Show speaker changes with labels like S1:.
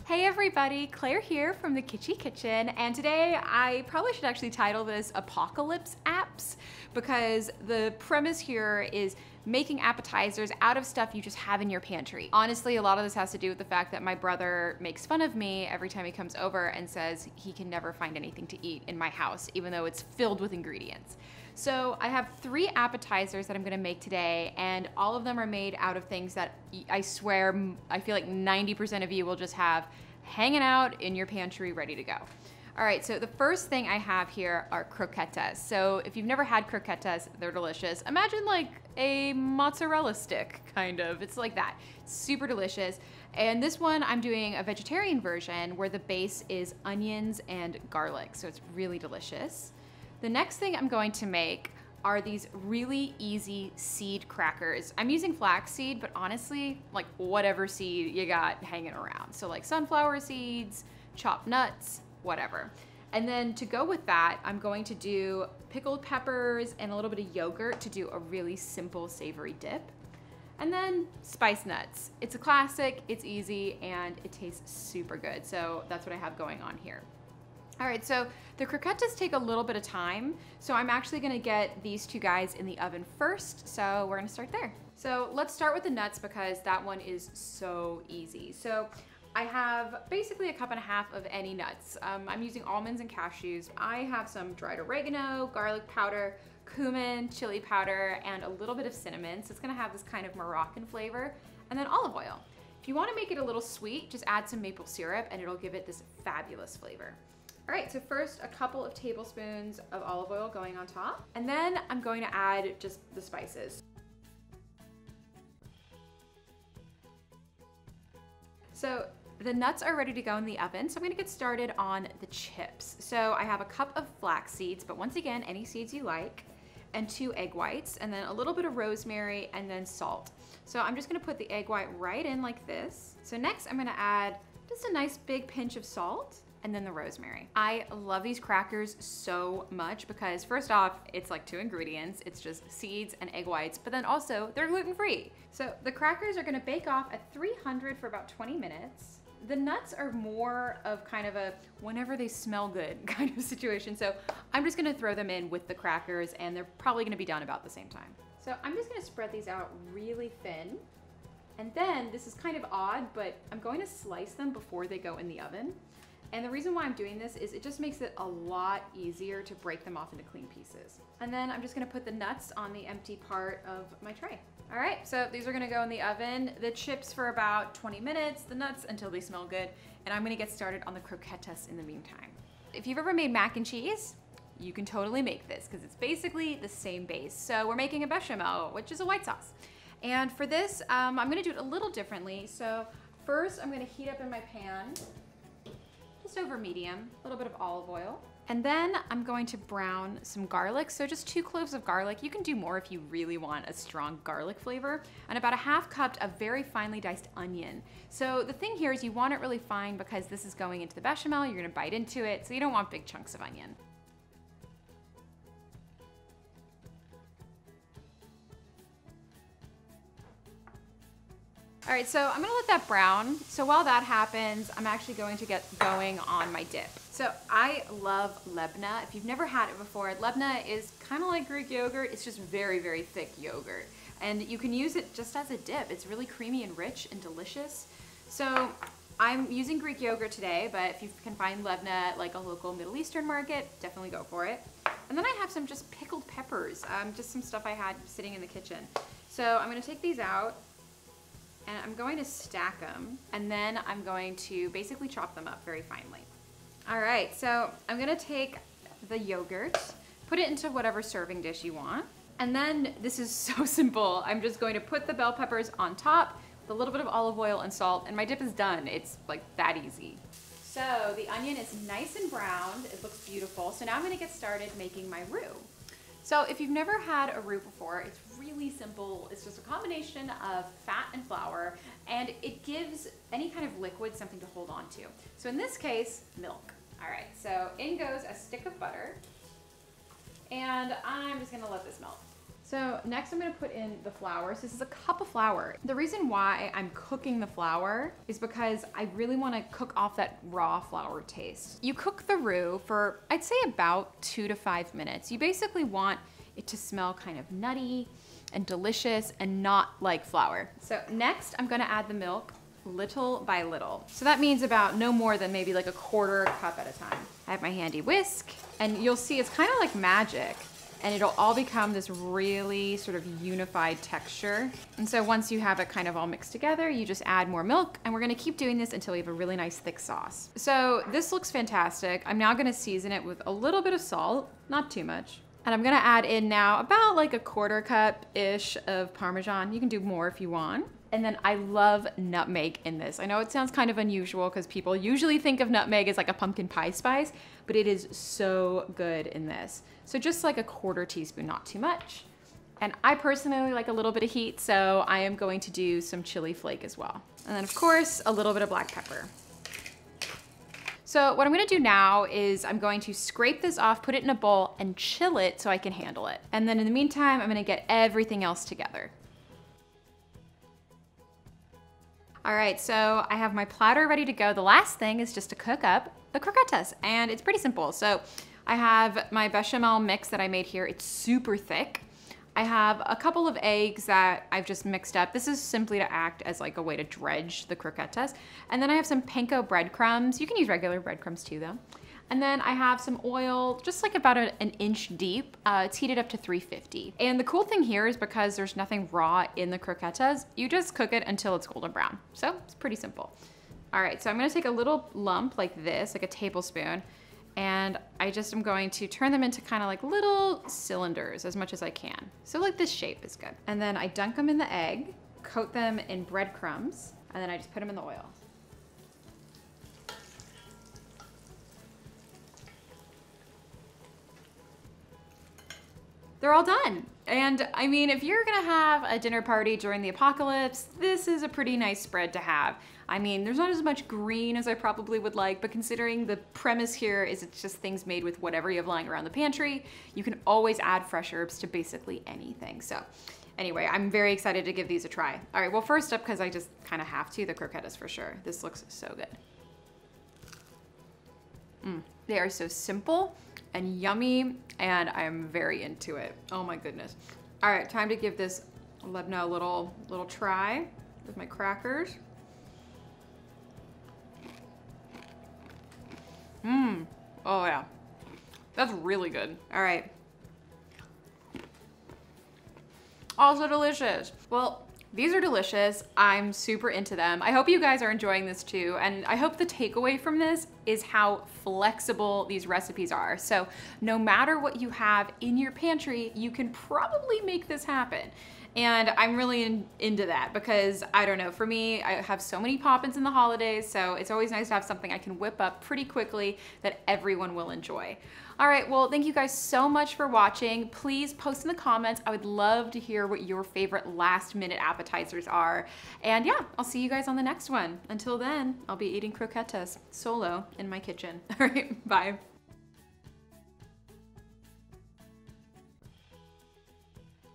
S1: Hey everybody, Claire here from the Kitschy Kitchen, and today I probably should actually title this Apocalypse Apps because the premise here is making appetizers out of stuff you just have in your pantry. Honestly, a lot of this has to do with the fact that my brother makes fun of me every time he comes over and says he can never find anything to eat in my house, even though it's filled with ingredients. So I have 3 appetizers that I'm gonna make today, and all of them are made out of things that I swear, I feel like 90% of you will just have hanging out in your pantry ready to go. All right, so the first thing I have here are croquetas. So if you've never had croquetas, they're delicious. Imagine like a mozzarella stick, kind of. It's like that, super delicious. And this one, I'm doing a vegetarian version where the base is onions and garlic, so it's really delicious. The next thing I'm going to make are these really easy seed crackers. I'm using flaxseed, but honestly, like whatever seed you got hanging around. So like sunflower seeds, chopped nuts, whatever. And then to go with that, I'm going to do pickled peppers and a little bit of yogurt to do a really simple savory dip. And then spice nuts. It's a classic, it's easy, and it tastes super good. So that's what I have going on here. All right, so the croquetas take a little bit of time, so I'm actually gonna get these 2 guys in the oven first, so we're gonna start there. So let's start with the nuts because that one is so easy. So I have basically 1.5 cups of any nuts. I'm using almonds and cashews. I have some dried oregano, garlic powder, cumin, chili powder, and a little bit of cinnamon, so it's gonna have this kind of Moroccan flavor, and then olive oil. If you wanna make it a little sweet, just add some maple syrup and it'll give it this fabulous flavor. All right, so first a couple of tablespoons of olive oil going on top, and then I'm going to add just the spices. So the nuts are ready to go in the oven, so I'm gonna get started on the chips. So I have a cup of flax seeds, but once again, any seeds you like, and 2 egg whites, and then a little bit of rosemary, and then salt. So I'm just gonna put the egg white right in like this. So next I'm gonna add just a nice big pinch of salt, and then the rosemary. I love these crackers so much because first off, it's like 2 ingredients. It's just seeds and egg whites, but then also they're gluten-free. So the crackers are gonna bake off at 300 for about 20 minutes. The nuts are more of kind of a whenever they smell good kind of situation. So I'm just gonna throw them in with the crackers and they're probably gonna be done about the same time. So I'm just gonna spread these out really thin. And then, this is kind of odd, but I'm going to slice them before they go in the oven. And the reason why I'm doing this is it just makes it a lot easier to break them off into clean pieces. And then I'm just gonna put the nuts on the empty part of my tray. All right, so these are gonna go in the oven. The chips for about 20 minutes, the nuts until they smell good, and I'm gonna get started on the croquetas in the meantime. If you've ever made mac and cheese, you can totally make this because it's basically the same base. So we're making a bechamel, which is a white sauce. And for this, I'm gonna do it a little differently. So first I'm gonna heat up in my pan, just over medium, a little bit of olive oil. And then I'm going to brown some garlic. So just 2 cloves of garlic. You can do more if you really want a strong garlic flavor. And about 1/2 cup of very finely diced onion. So the thing here is you want it really fine because this is going into the bechamel. You're gonna bite into it, so you don't want big chunks of onion. All right, so I'm gonna let that brown. So while that happens, I'm actually going to get going on my dip. So I love Lebna. If you've never had it before, Lebna is kind of like Greek yogurt. It's just very, very thick yogurt. And you can use it just as a dip. It's really creamy and rich and delicious. So I'm using Greek yogurt today, but if you can find Lebna at like a local Middle Eastern market, definitely go for it. And then I have some just pickled peppers, just some stuff I had sitting in the kitchen. So I'm gonna take these out, and I'm going to stack them, and then I'm going to basically chop them up very finely. All right, so I'm gonna take the yogurt, put it into whatever serving dish you want, and then this is so simple. I'm just going to put the bell peppers on top with a little bit of olive oil and salt, and my dip is done. It's like that easy. So the onion is nice and browned. It looks beautiful. So now I'm gonna get started making my roux. So if you've never had a roux before, it's really simple. It's just a combination of fat and flour, and it gives any kind of liquid something to hold on to. So in this case, milk. All right, so in goes a stick of butter, and I'm just gonna let this melt. So next I'm gonna put in the flour. So this is a cup of flour. The reason why I'm cooking the flour is because I really wanna cook off that raw flour taste. You cook the roux for, I'd say about 2 to 5 minutes. You basically want it to smell kind of nutty and delicious and not like flour. So next I'm gonna add the milk little by little. So that means about no more than maybe like a 1/4 cup at a time. I have my handy whisk, and you'll see it's kind of like magic, and it'll all become this really sort of unified texture. And so once you have it kind of all mixed together, you just add more milk, and we're gonna keep doing this until we have a really nice thick sauce. So this looks fantastic. I'm now gonna season it with a little bit of salt, not too much. And I'm gonna add in now about like a 1/4 cup-ish of Parmesan. You can do more if you want. And then I love nutmeg in this. I know it sounds kind of unusual because people usually think of nutmeg as like a pumpkin pie spice, but it is so good in this. So just like a 1/4 teaspoon, not too much. And I personally like a little bit of heat, so I am going to do some chili flake as well. And then of course, a little bit of black pepper. So what I'm gonna do now is I'm going to scrape this off, put it in a bowl, and chill it so I can handle it. And then in the meantime, I'm gonna get everything else together. All right, so I have my platter ready to go. The last thing is just to cook up the croquetas, and it's pretty simple. So I have my bechamel mix that I made here. It's super thick. I have a couple of eggs that I've just mixed up. This is simply to act as like a way to dredge the croquetas. And then I have some panko breadcrumbs. You can use regular breadcrumbs too though. And then I have some oil, just like about an inch deep. It's heated up to 350. And the cool thing here is because there's nothing raw in the croquetas, you just cook it until it's golden brown. So it's pretty simple. All right, so I'm gonna take a little lump like this, like a tablespoon, and I just am going to turn them into kind of like little cylinders as much as I can. So like this shape is good. And then I dunk them in the egg, coat them in breadcrumbs, and then I just put them in the oil. They're all done. And I mean, if you're gonna have a dinner party during the apocalypse, this is a pretty nice spread to have. I mean, there's not as much green as I probably would like, but considering the premise here is it's just things made with whatever you have lying around the pantry, you can always add fresh herbs to basically anything. So anyway, I'm very excited to give these a try. All right, well, first up, because I just kind of have to, the croquetas for sure. This looks so good. They are so simple and yummy, and I'm very into it. Oh my goodness. All right, time to give this Lebna a little try with my crackers. Oh yeah, that's really good. All right. Also delicious. Well, these are delicious. I'm super into them. I hope you guys are enjoying this too. And I hope the takeaway from this is how flexible these recipes are. So no matter what you have in your pantry, you can probably make this happen. And I'm really into that because, I don't know, for me, I have so many pop-ins in the holidays, so it's always nice to have something I can whip up pretty quickly that everyone will enjoy. All right, well, thank you guys so much for watching. Please post in the comments. I would love to hear what your favorite last-minute appetizers are. And yeah, I'll see you guys on the next one. Until then, I'll be eating croquetas solo in my kitchen. All right, bye.